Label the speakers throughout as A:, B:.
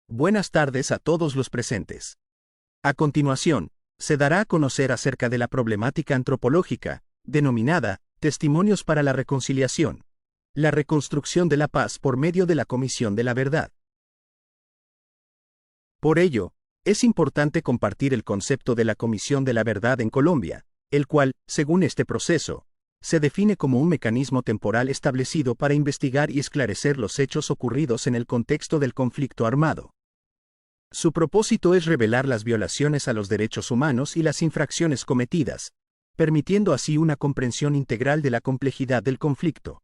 A: Buenas tardes a todos los presentes. A continuación, se dará a conocer acerca de la problemática antropológica, denominada Testimonios para la Reconciliación, la reconstrucción de la paz por medio de la Comisión de la Verdad. Por ello, es importante compartir el concepto de la Comisión de la Verdad en Colombia, el cual, según este proceso, se define como un mecanismo temporal establecido para investigar y esclarecer los hechos ocurridos en el contexto del conflicto armado. Su propósito es revelar las violaciones a los derechos humanos y las infracciones cometidas, permitiendo así una comprensión integral de la complejidad del conflicto.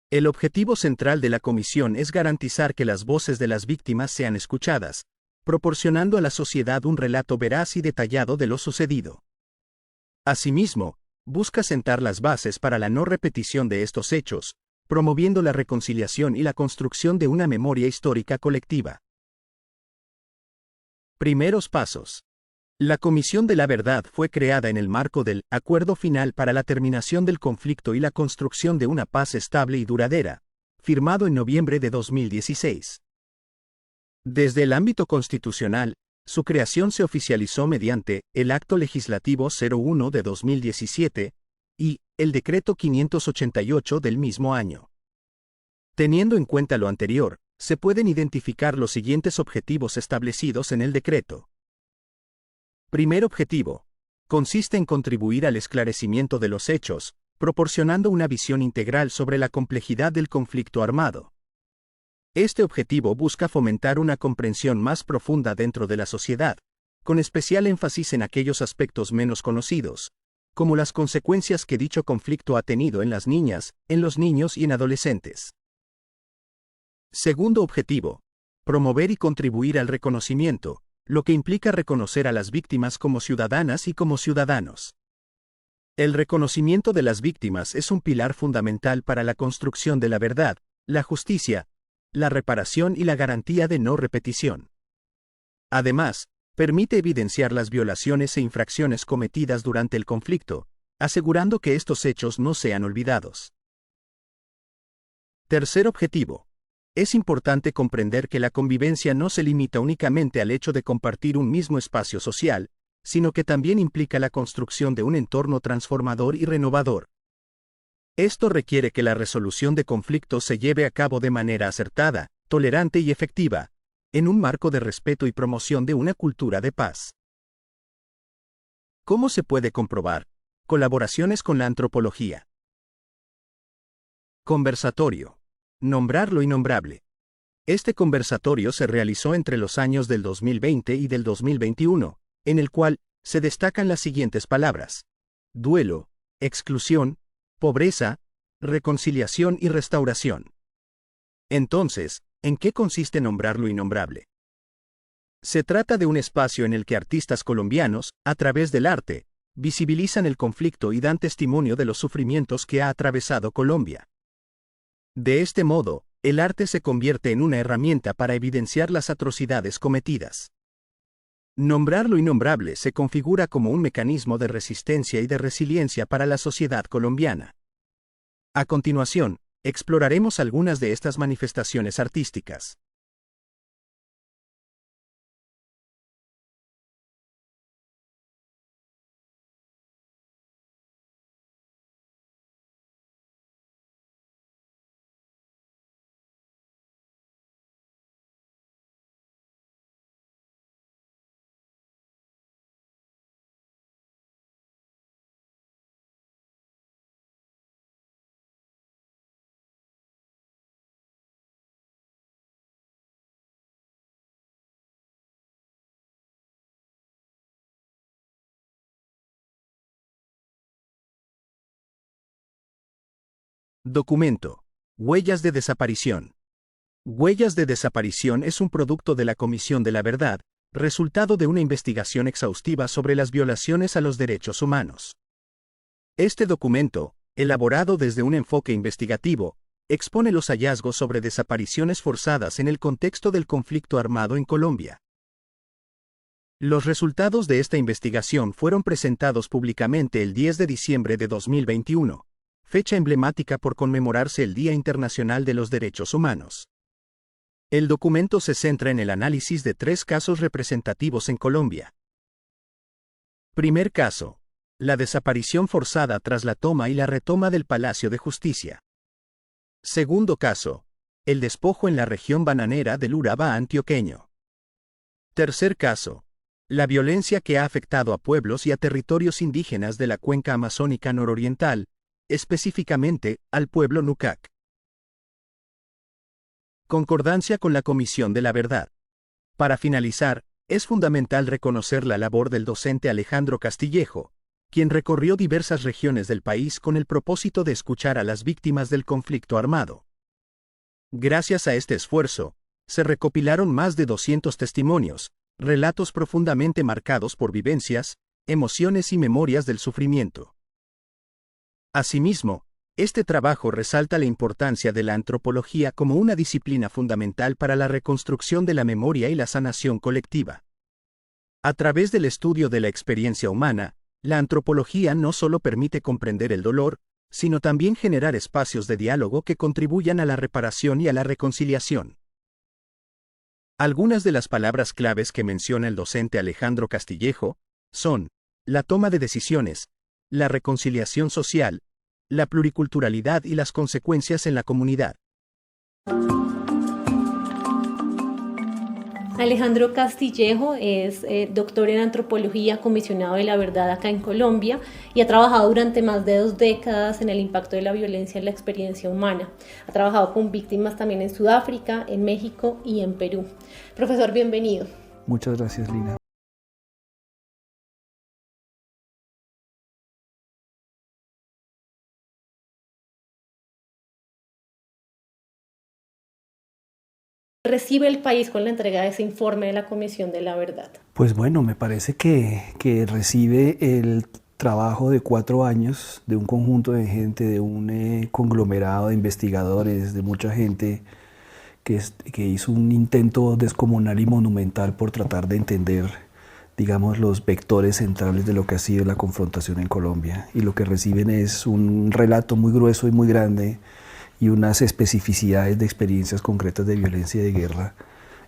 A: El objetivo central de la comisión es garantizar que las voces de las víctimas sean escuchadas, proporcionando a la sociedad un relato veraz y detallado de lo sucedido. Asimismo, busca sentar las bases para la no repetición de estos hechos, promoviendo la reconciliación y la construcción de una memoria histórica colectiva. Primeros pasos. La Comisión de la Verdad fue creada en el marco del Acuerdo Final para la Terminación del Conflicto y la Construcción de una Paz Estable y Duradera, firmado en noviembre de 2016. Desde el ámbito constitucional, su creación se oficializó mediante el Acto Legislativo 01 de 2017 y el Decreto 588 del mismo año. Teniendo en cuenta lo anterior, se pueden identificar los siguientes objetivos establecidos en el decreto. Primer objetivo. Consiste en contribuir al esclarecimiento de los hechos, proporcionando una visión integral sobre la complejidad del conflicto armado. Este objetivo busca fomentar una comprensión más profunda dentro de la sociedad, con especial énfasis en aquellos aspectos menos conocidos, como las consecuencias que dicho conflicto ha tenido en las niñas, en los niños y en adolescentes. Segundo objetivo. Promover y contribuir al reconocimiento, lo que implica reconocer a las víctimas como ciudadanas y como ciudadanos. El reconocimiento de las víctimas es un pilar fundamental para la construcción de la verdad, la justicia, la reparación y la garantía de no repetición. Además, permite evidenciar las violaciones e infracciones cometidas durante el conflicto, asegurando que estos hechos no sean olvidados. Tercer objetivo. Es importante comprender que la convivencia no se limita únicamente al hecho de compartir un mismo espacio social, sino que también implica la construcción de un entorno transformador y renovador. Esto requiere que la resolución de conflictos se lleve a cabo de manera acertada, tolerante y efectiva, en un marco de respeto y promoción de una cultura de paz. ¿Cómo se puede comprobar? Colaboraciones con la antropología. Conversatorio. Nombrar lo innombrable. Este conversatorio se realizó entre los años del 2020 y del 2021, en el cual se destacan las siguientes palabras: duelo, exclusión, pobreza, reconciliación y restauración. Entonces, ¿en qué consiste nombrar lo innombrable? Se trata de un espacio en el que artistas colombianos, a través del arte, visibilizan el conflicto y dan testimonio de los sufrimientos que ha atravesado Colombia. De este modo, el arte se convierte en una herramienta para evidenciar las atrocidades cometidas. Nombrar lo innombrable se configura como un mecanismo de resistencia y de resiliencia para la sociedad colombiana. A continuación, exploraremos algunas de estas manifestaciones artísticas. Documento. Huellas de desaparición. Huellas de desaparición es un producto de la Comisión de la Verdad, resultado de una investigación exhaustiva sobre las violaciones a los derechos humanos. Este documento, elaborado desde un enfoque investigativo, expone los hallazgos sobre desapariciones forzadas en el contexto del conflicto armado en Colombia. Los resultados de esta investigación fueron presentados públicamente el 10 de diciembre de 2021, fecha emblemática por conmemorarse el Día Internacional de los Derechos Humanos. El documento se centra en el análisis de 3 casos representativos en Colombia. Primer caso: la desaparición forzada tras la toma y la retoma del Palacio de Justicia. Segundo caso: el despojo en la región bananera del Urabá antioqueño. Tercer caso: la violencia que ha afectado a pueblos y a territorios indígenas de la cuenca amazónica nororiental, específicamente al pueblo Nucac. Concordancia con la Comisión de la Verdad. Para finalizar, es fundamental reconocer la labor del docente Alejandro Castillejo, quien recorrió diversas regiones del país con el propósito de escuchar a las víctimas del conflicto armado. Gracias a este esfuerzo, se recopilaron más de 200 testimonios, relatos profundamente marcados por vivencias, emociones y memorias del sufrimiento. Asimismo, este trabajo resalta la importancia de la antropología como una disciplina fundamental para la reconstrucción de la memoria y la sanación colectiva. A través del estudio de la experiencia humana, la antropología no solo permite comprender el dolor, sino también generar espacios de diálogo que contribuyan a la reparación y a la reconciliación. Algunas de las palabras claves que menciona el docente Alejandro Castillejo son la toma de decisiones, la reconciliación social, la pluriculturalidad y las consecuencias en la comunidad.
B: Alejandro Castillejo es doctor en antropología, comisionado de la verdad acá en Colombia y ha trabajado durante más de 2 décadas en el impacto de la violencia en la experiencia humana. Ha trabajado con víctimas también en Sudáfrica, en México y en Perú. Profesor, bienvenido.
C: Muchas gracias, Lina.
B: ¿Recibe el país con la entrega de ese informe de la Comisión de la Verdad?
C: Pues bueno, me parece que recibe el trabajo de 4 años de un conjunto de gente, de un conglomerado de investigadores, de mucha gente que hizo un intento descomunal y monumental por tratar de entender, digamos, los vectores centrales de lo que ha sido la confrontación en Colombia. Y lo que reciben es un relato muy grueso y muy grande y unas especificidades de experiencias concretas de violencia y de guerra,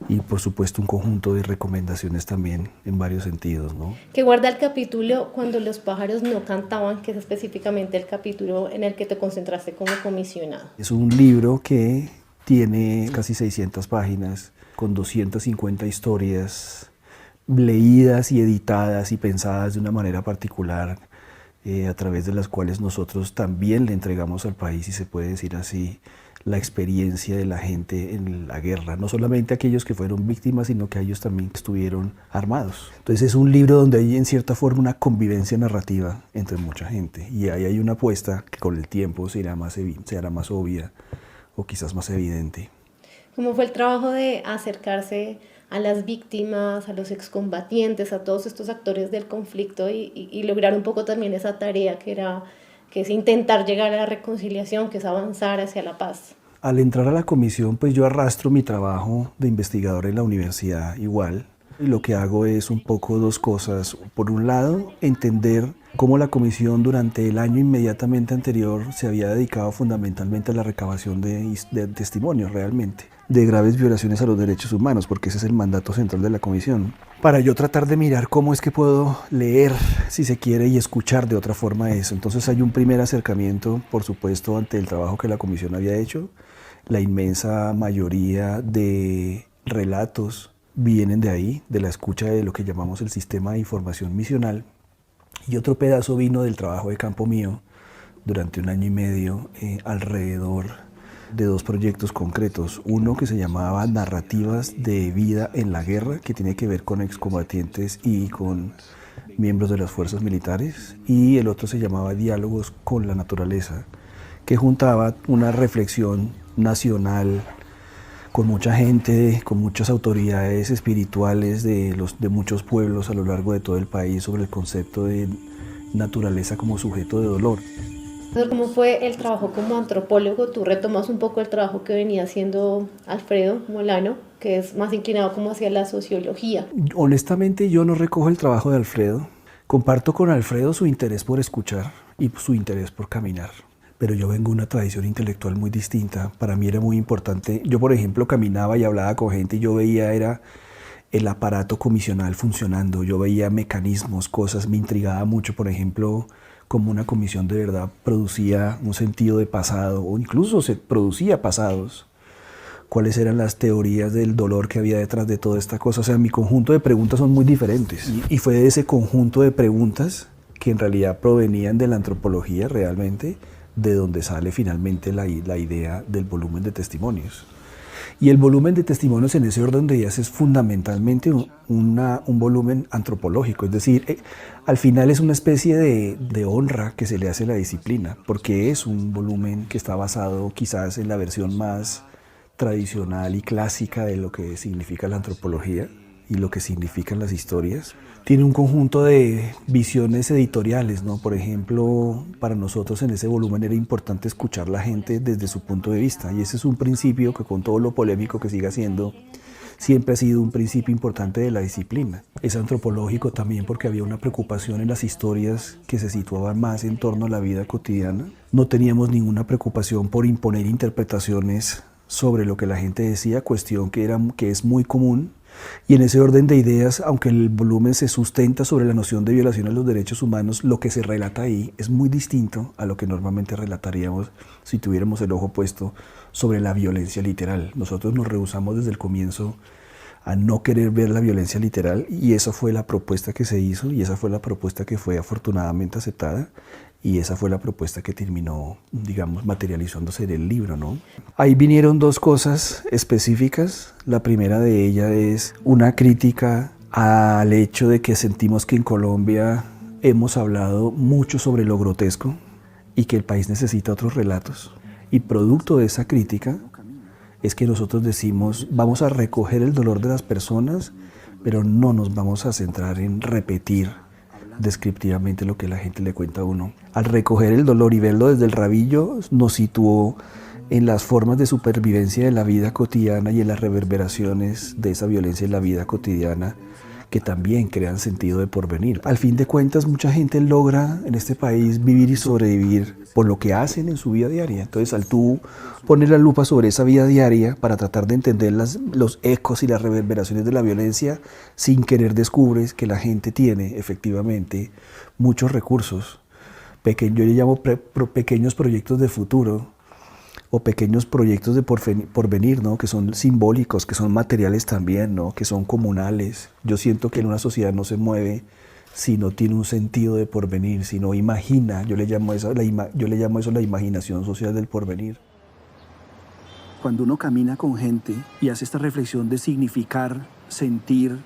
C: y por supuesto un conjunto de recomendaciones también en varios sentidos, ¿no?
B: Que guarda el capítulo Cuando los pájaros no cantaban, que es específicamente el capítulo en el que te concentraste como comisionado.
C: Es un libro que tiene casi 600 páginas, con 250 historias leídas y editadas y pensadas de una manera particular, a través de las cuales nosotros también le entregamos al país, si se puede decir así, la experiencia de la gente en la guerra, no solamente aquellos que fueron víctimas, sino que ellos también estuvieron armados. Entonces es un libro donde hay en cierta forma una convivencia narrativa entre mucha gente, y ahí hay una apuesta que con el tiempo se hará más obvia o quizás más evidente.
B: ¿Cómo fue el trabajo de acercarse a las víctimas, a los excombatientes, a todos estos actores del conflicto y lograr un poco también esa tarea que es intentar llegar a la reconciliación, que es avanzar hacia la paz?
C: Al entrar a la comisión, pues yo arrastro mi trabajo de investigador en la universidad igual, y lo que hago es un poco 2 cosas. Por un lado, entender cómo la comisión durante el año inmediatamente anterior se había dedicado fundamentalmente a la recabación de testimonios realmente, de graves violaciones a los derechos humanos, porque ese es el mandato central de la comisión. Para yo tratar de mirar cómo es que puedo leer, si se quiere, y escuchar de otra forma eso. Entonces hay un primer acercamiento, por supuesto, ante el trabajo que la comisión había hecho. La inmensa mayoría de relatos vienen de ahí, de la escucha de lo que llamamos el sistema de información misional. Y otro pedazo vino del trabajo de campo mío durante 1 año y medio alrededor de 2 proyectos concretos. Uno que se llamaba Narrativas de Vida en la Guerra, que tiene que ver con excombatientes y con miembros de las fuerzas militares. Y el otro se llamaba Diálogos con la Naturaleza, que juntaba una reflexión nacional con mucha gente, con muchas autoridades espirituales de muchos pueblos a lo largo de todo el país sobre el concepto de naturaleza como sujeto de dolor.
B: ¿Cómo fue el trabajo como antropólogo? Tú retomas un poco el trabajo que venía haciendo Alfredo Molano, que es más inclinado como hacia la sociología.
C: Honestamente, yo no recojo el trabajo de Alfredo. Comparto con Alfredo su interés por escuchar y su interés por caminar. pero yo vengo de una tradición intelectual muy distinta. Para mí era muy importante. Yo, por ejemplo, caminaba y hablaba con gente y yo veía era el aparato comisional funcionando. Yo veía mecanismos, cosas, me intrigaba mucho, por ejemplo, cómo una comisión de verdad producía un sentido de pasado o incluso se producía pasados. Cuáles eran las teorías del dolor que había detrás de toda esta cosa. O sea, mi conjunto de preguntas son muy diferentes. Y fue de ese conjunto de preguntas que en realidad provenían de la antropología realmente, de donde sale finalmente la idea del volumen de testimonios. Y el volumen de testimonios en ese orden de ideas es fundamentalmente un volumen antropológico, es decir, al final es una especie de honra que se le hace a la disciplina, porque es un volumen que está basado quizás en la versión más tradicional y clásica de lo que significa la antropología y lo que significan las historias. Tiene un conjunto de visiones editoriales, ¿no? Por ejemplo, para nosotros en ese volumen era importante escuchar a la gente desde su punto de vista, y ese es un principio que, con todo lo polémico que siga siendo, siempre ha sido un principio importante de la disciplina. Es antropológico también porque había una preocupación en las historias que se situaban más en torno a la vida cotidiana. No teníamos ninguna preocupación por imponer interpretaciones sobre lo que la gente decía, cuestión que es muy común. Y en ese orden de ideas, aunque el volumen se sustenta sobre la noción de violación a los derechos humanos, lo que se relata ahí es muy distinto a lo que normalmente relataríamos si tuviéramos el ojo puesto sobre la violencia literal. Nosotros nos rehusamos desde el comienzo a no querer ver la violencia literal, y esa fue la propuesta que se hizo, y esa fue la propuesta que fue afortunadamente aceptada, y esa fue la propuesta que terminó, digamos, materializándose en el libro, ¿no? Ahí vinieron dos cosas específicas. La primera de ellas es una crítica al hecho de que sentimos que en Colombia hemos hablado mucho sobre lo grotesco y que el país necesita otros relatos. Y producto de esa crítica es que nosotros decimos, vamos a recoger el dolor de las personas, pero no nos vamos a centrar en repetir descriptivamente lo que la gente le cuenta a uno. Al recoger el dolor y verlo desde el rabillo, nos situó en las formas de supervivencia de la vida cotidiana y en las reverberaciones de esa violencia en la vida cotidiana, que también crean sentido de porvenir. Al fin de cuentas, mucha gente logra en este país vivir y sobrevivir por lo que hacen en su vida diaria. Entonces, al tú poner la lupa sobre esa vida diaria para tratar de entender los ecos y las reverberaciones de la violencia, sin querer descubres que la gente tiene efectivamente muchos recursos. Yo le llamo pequeños proyectos de futuro, o pequeños proyectos de porvenir, ¿no? Que son simbólicos, que son materiales también, ¿no? Que son comunales. Yo siento que en una sociedad no se mueve si no tiene un sentido de porvenir, si no imagina. Yo le llamo eso la imaginación social del porvenir. Cuando uno camina con gente y hace esta reflexión de significar, sentir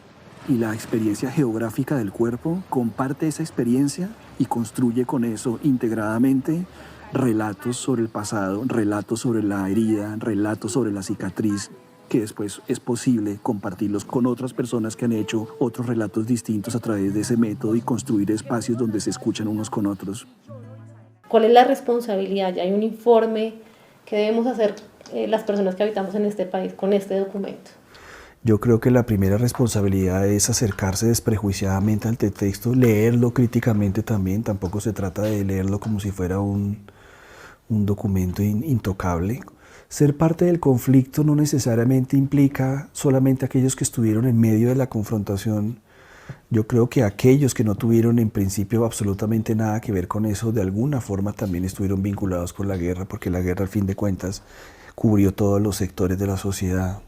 C: y la experiencia geográfica del cuerpo, comparte esa experiencia y construye con eso integradamente relatos sobre el pasado, relatos sobre la herida, relatos sobre la cicatriz, que después es posible compartirlos con otras personas que han hecho otros relatos distintos a través de ese método y construir espacios donde se escuchan unos con otros.
B: ¿Cuál es la responsabilidad? Ya hay un informe que debemos hacer las personas que habitamos en este país con este documento.
C: Yo creo que la primera responsabilidad es acercarse desprejuiciadamente al texto, leerlo críticamente también. Tampoco se trata de leerlo como si fuera un documento intocable. Ser parte del conflicto no necesariamente implica solamente aquellos que estuvieron en medio de la confrontación. Yo creo que aquellos que no tuvieron en principio absolutamente nada que ver con eso, de alguna forma también estuvieron vinculados con la guerra, porque la guerra al fin de cuentas cubrió todos los sectores de la sociedad.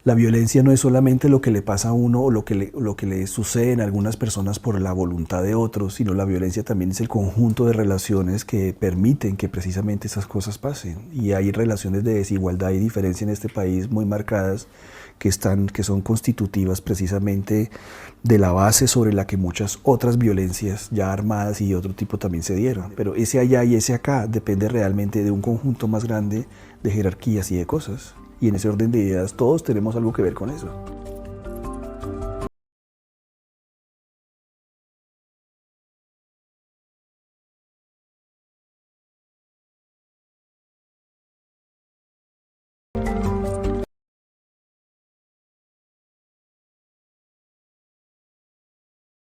C: La violencia no es solamente lo que le pasa a uno o lo que le sucede en algunas personas por la voluntad de otros, sino la violencia también es el conjunto de relaciones que permiten que precisamente esas cosas pasen. Y hay relaciones de desigualdad y diferencia en este país muy marcadas que son constitutivas precisamente de la base sobre la que muchas otras violencias ya armadas y de otro tipo también se dieron. Pero ese allá y ese acá depende realmente de un conjunto más grande de jerarquías y de cosas. Y en ese orden de ideas todos tenemos algo que ver con eso.